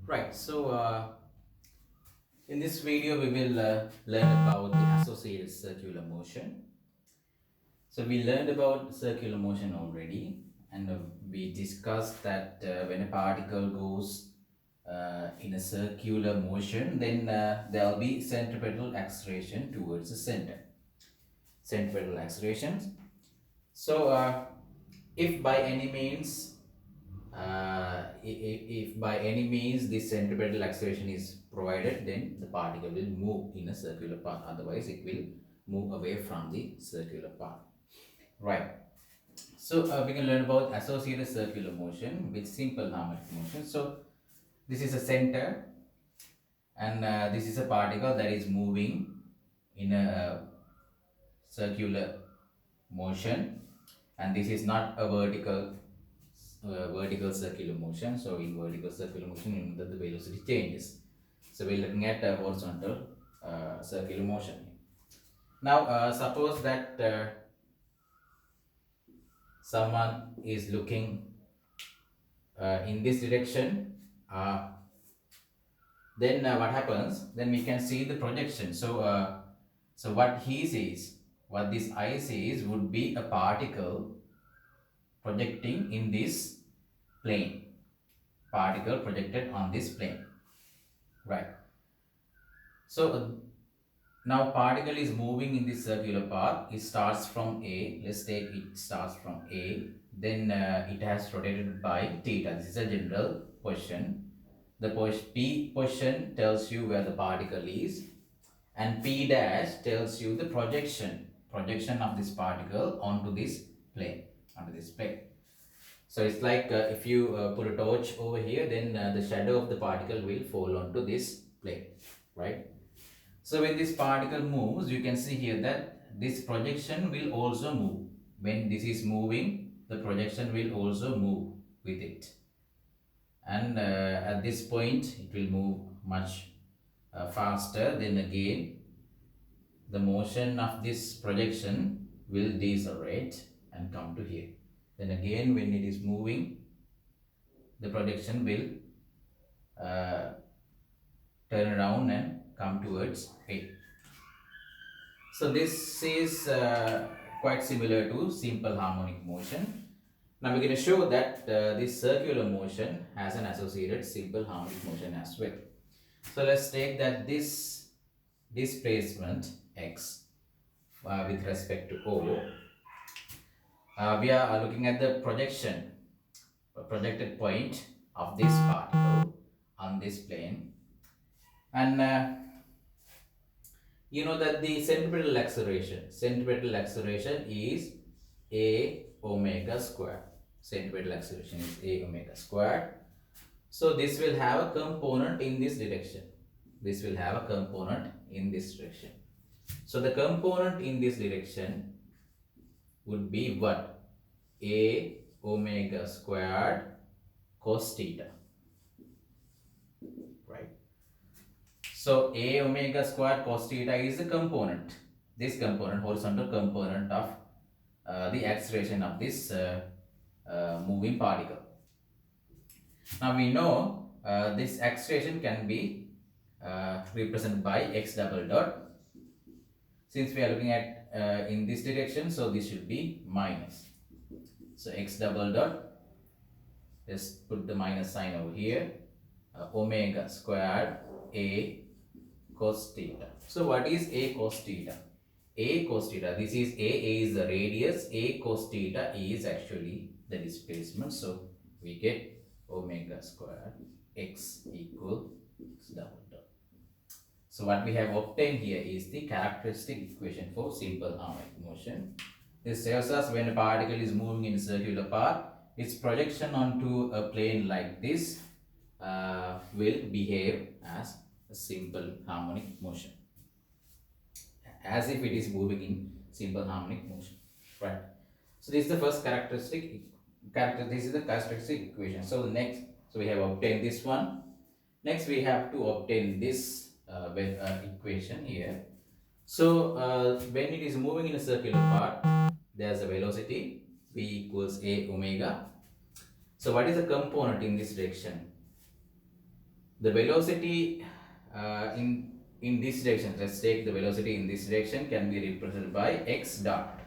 Right, in this video we will learn about the associated circular motion. So we learned about circular motion already, and we discussed that when a particle goes in a circular motion, then there will be centripetal acceleration towards the center. Centripetal accelerations. So if by any means if by any means this centripetal acceleration is provided, then the particle will move in a circular path. Otherwise, it will move away from the circular path. Right. So we can learn about associated circular motion with simple harmonic motion. So this is a center, and this is a particle that is moving in a circular motion, and this is not a vertical circular motion. So in vertical circular motion, you know that the velocity changes. So we're looking at a horizontal circular motion. Now suppose that someone is looking in this direction, then what happens? Then we can see the projection. So what he sees, what this eye sees, would be a particle projecting in this plane. Particle projected on this plane, right? So now particle is moving in this circular path. It starts from A. Let's take it starts from A. Then it has rotated by theta. This is a general question. The P position tells you where the particle is, and P dash tells you the projection of this particle onto this plane. So it's like if you put a torch over here, then the shadow of the particle will fall onto this plane, right? So when this particle moves, you can see here that this projection will also move. When this is moving, the projection will also move with it. And at this point, it will move much faster. Then again, the motion of this projection will decelerate and come to here. Then again, when it is moving, the projection will turn around and come towards A. So this is quite similar to simple harmonic motion. Now we're going to show that this circular motion has an associated simple harmonic motion as well. So let's take that this displacement x with respect to O, we are looking at the projected point of this particle on this plane, and you know that the centripetal acceleration is a omega square. Centripetal acceleration is a omega square. So this will have a component in this direction. This will have a component in this direction. So the component in this direction would be what? A omega squared cos theta, right? So a omega squared cos theta is the component. This component, horizontal component of the acceleration of this moving particle. Now we know this acceleration can be represented by x double dot. Since we are looking at in this direction, so this should be minus. So x double dot, just put the minus sign over here, omega squared a cos theta. So what is a cos theta? A cos theta, this is A is the radius, A cos theta is actually the displacement. So we get omega squared x equal x double dot. So what we have obtained here is the characteristic equation for simple harmonic motion. This tells us when a particle is moving in a circular path, its projection onto a plane like this will behave as a simple harmonic motion, as if it is moving in simple harmonic motion, right? So this is the first this is the characteristic equation. So we have obtained this one. Next we have to obtain this equation here. So when it is moving in a circular path, there's a velocity v equals a omega. So what is the component in this direction? the velocity in this direction, let's take the velocity in this direction, can be represented by x dot,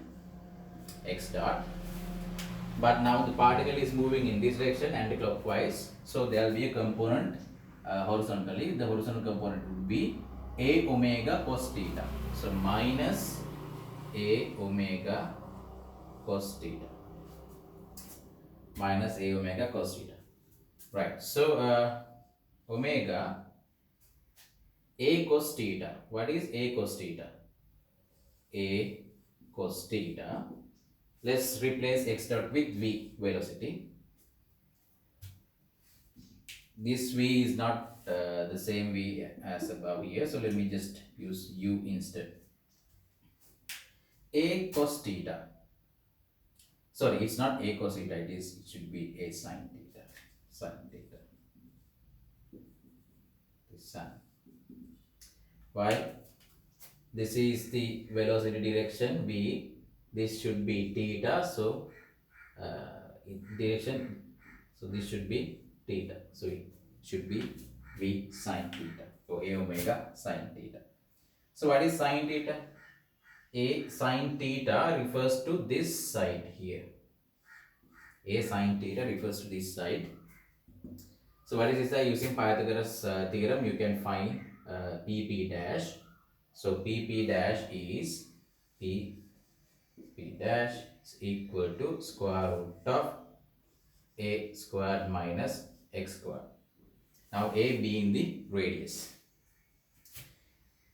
but now the particle is moving in this direction anti-clockwise, so there will be a component horizontally. The horizontal component would be a omega cos theta, so minus a omega cos theta, minus a omega cos theta, right? So omega a cos theta, what is a cos theta? A cos theta, let's replace x dot with v, velocity. This v is not the same v as above here, so let me just use u instead. A cos theta, sorry, it's not a cos theta, it should be a sin theta, this sin. Why? This is the velocity direction v, this should be theta, so direction, so this should be theta, so it should be v sin theta, or a omega sin theta. So what is sin theta? A sin theta refers to this side here. A sin theta refers to this side. So what is this? Using Pythagoras theorem, you can find pp dash. So pp dash is p dash is equal to square root of a squared minus x squared. Now a being the radius.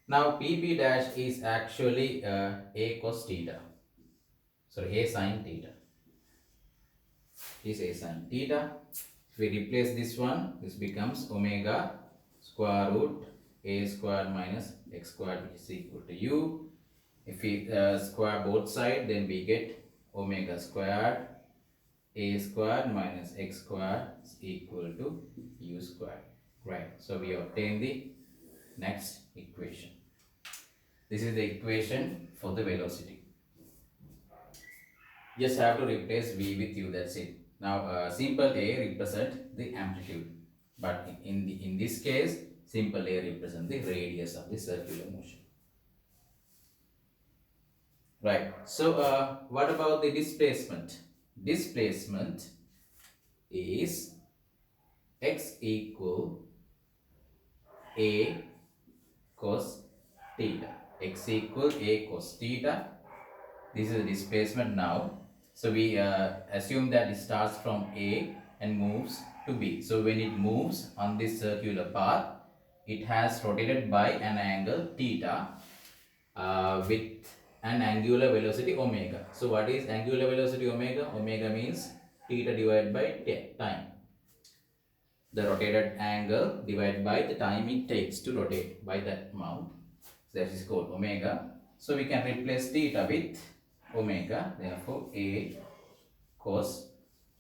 Now pp dash is actually a cos theta. So a sin theta is a sin theta. If we replace this one, this becomes omega square root a squared minus x squared, which is equal to u. If we square both sides, then we get omega squared a squared minus x squared is equal to u squared. Right. So we obtain the next equation. This is the equation for the velocity. Just have to replace v with u, that's it. Now simple a represent the amplitude, but in this case simple a represent the radius of the circular motion. Right. So what about the displacement? Displacement is x equal a cos theta. X equal a cos theta. This is the displacement now. So we assume that it starts from A and moves to B. So when it moves on this circular path, it has rotated by an angle theta with an angular velocity omega. So what is angular velocity omega? Omega means theta divided by time. The rotated angle divided by the time it takes to rotate by that amount. So that is called omega. So we can replace theta with omega, therefore a cos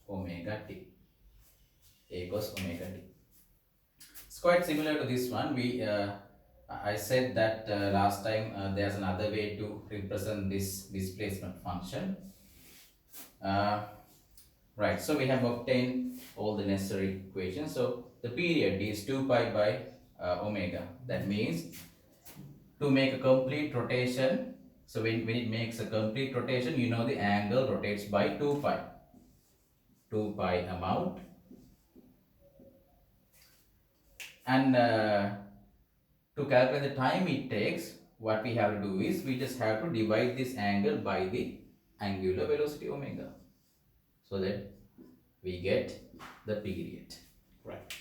omega t. A cos omega t. It's quite similar to this one. I said that last time there's another way to represent this displacement function. Right, so we have obtained all the necessary equations. So the period is 2 pi by omega. That means to make a complete rotation, so when it makes a complete rotation, you know the angle rotates by 2 pi. 2 pi amount. And to calculate the time it takes, what we have to do is we just have to divide this angle by the angular velocity omega, so that we get the period. Right.